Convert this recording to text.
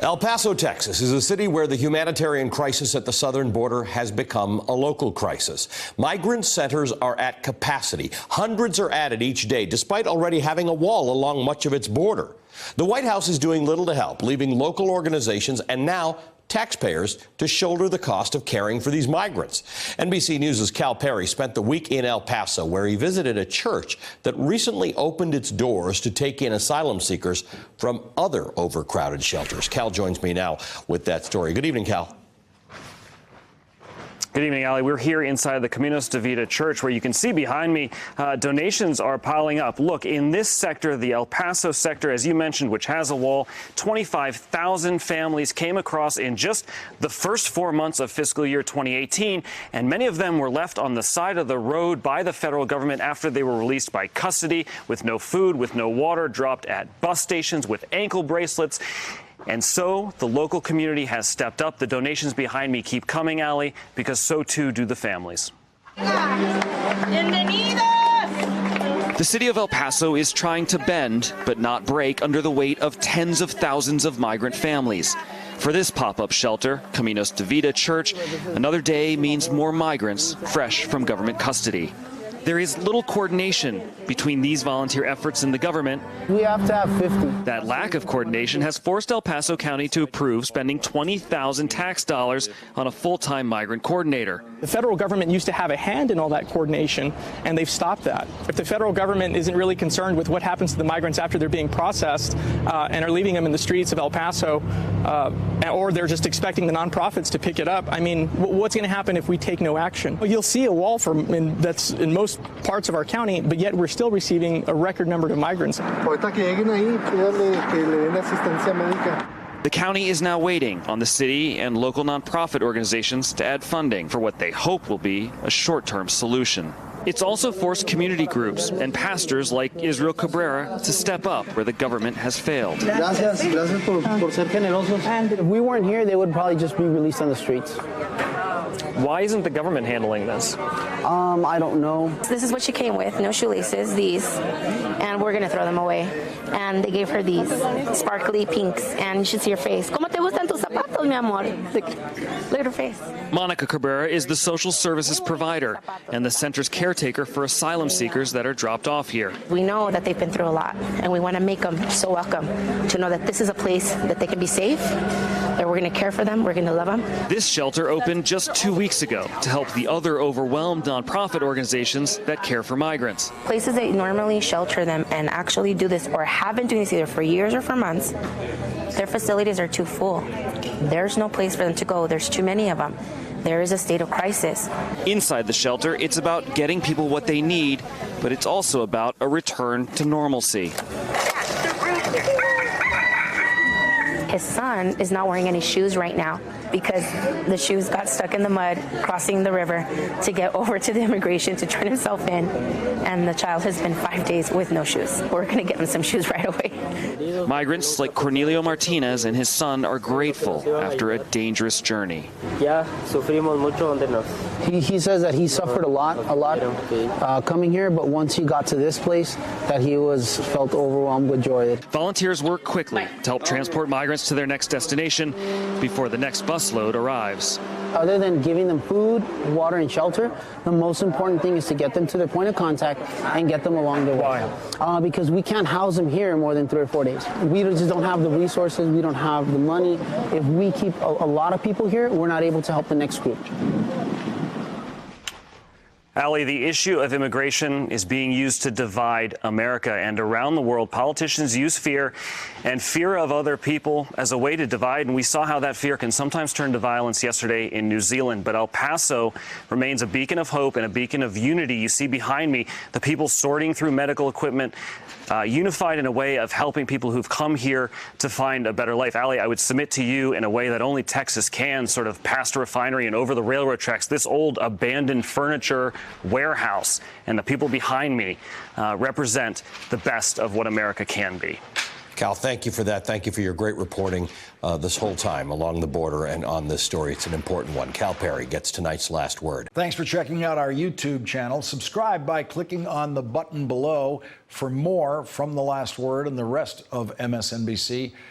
El Paso, Texas is a city where the humanitarian crisis at the southern border has become a local crisis. Migrant centers are at capacity. Hundreds are added each day, despite already having a wall along much of its border. The White House is doing little to help, leaving local organizations and now taxpayers to shoulder the cost of caring for these migrants. NBC News' Cal Perry spent the week in El Paso, where he visited a church that recently opened its doors to take in asylum seekers from other overcrowded shelters. Cal joins me now with that story. Good evening, Cal. Good evening, Ali. We're here inside the Caminos de Vida Church, where you can see behind me donations are piling up. Look, in this sector, the El Paso sector, as you mentioned, which has a wall, 25,000 families came across in just the first 4 months of fiscal year 2018, and many of them were left on the side of the road by the federal government after they were released by custody, with no food, with no water, dropped at bus stations with ankle bracelets. And so the local community has stepped up. The donations behind me keep coming, Ali, because so too do the families. The city of El Paso is trying to bend, but not break, under the weight of tens of thousands of migrant families. For this pop-up shelter, Caminos de Vida Church, another day means more migrants fresh from government custody. There is little coordination between these volunteer efforts and the government. We have to have 50. That lack of coordination has forced El Paso County to approve spending $20,000 tax dollars on a full-time migrant coordinator. The federal government used to have a hand in all that coordination, and they've stopped that. If the federal government isn't really concerned with what happens to the migrants after they're being processed and are leaving them in the streets of El Paso, or they're just expecting the nonprofits to pick it up, I mean, what's going to happen if we take no action? Well, you'll see a wall that's in most parts of our county, but yet we're still receiving a record number of migrants. The county is now waiting on the city and local nonprofit organizations to add funding for what they hope will be a short-term solution. It's also forced community groups and pastors like Israel Cabrera to step up where the government has failed. Gracias por ser generosos. And if we weren't here, they would probably just be released on the streets. Why isn't the government handling this? I don't know. This is what she came with, no shoelaces, these, and we're going to throw them away. And they gave her these sparkly pinks, and you should see her face. ¿Cómo te gustan tus zapatos, mi amor? Look at her face. Monica Cabrera is the social services provider and the center's caretaker for asylum seekers that are dropped off here. We know that they've been through a lot, and we want to make them so welcome to know that this is a place that they can be safe, that we're going to care for them, we're going to love them. This shelter opened just 2 weeks ago to help the other overwhelmed nonprofit organizations that care for migrants. Places that normally shelter them and actually do this, or have been doing this either for years or for months, their facilities are too full. There's no place for them to go. There's too many of them. There is a state of crisis. Inside the shelter, it's about getting people what they need, but it's also about a return to normalcy. His son is not wearing any shoes right now because the shoes got stuck in the mud crossing the river to get over to the immigration to turn himself in, and the child has been 5 days with no shoes. We're going to get him some shoes right away. Migrants like Cornelio Martinez and his son are grateful after a dangerous journey. He says that he suffered a lot coming here, but once he got to this place, that he felt overwhelmed with joy. Volunteers work quickly to help transport migrants to their next destination before the next busload arrives. Other than giving them food, water, and shelter, the most important thing is to get them to their point of contact and get them along their way. Because we can't house them here more than 3 or 4 days. We just don't have the resources, we don't have the money. If we keep a lot of people here, we're not able to help the next group. Ali, the issue of immigration is being used to divide America, and around the world, politicians use fear and fear of other people as a way to divide, and we saw how that fear can sometimes turn to violence yesterday in New Zealand. But El Paso remains a beacon of hope and a beacon of unity. You see behind me the people sorting through medical equipment, unified in a way of helping people who've come here to find a better life. Ali, I would submit to you in a way that only Texas can, sort of past a refinery and over the railroad tracks, this old abandoned furniture warehouse and the people behind me represent the best of what America can be. Cal, thank you for that. Thank you for your great reporting this whole time along the border and on this story. It's an important one. Cal Perry gets tonight's last word. Thanks for checking out our YouTube channel. Subscribe by clicking on the button below for more from The Last Word and the rest of MSNBC.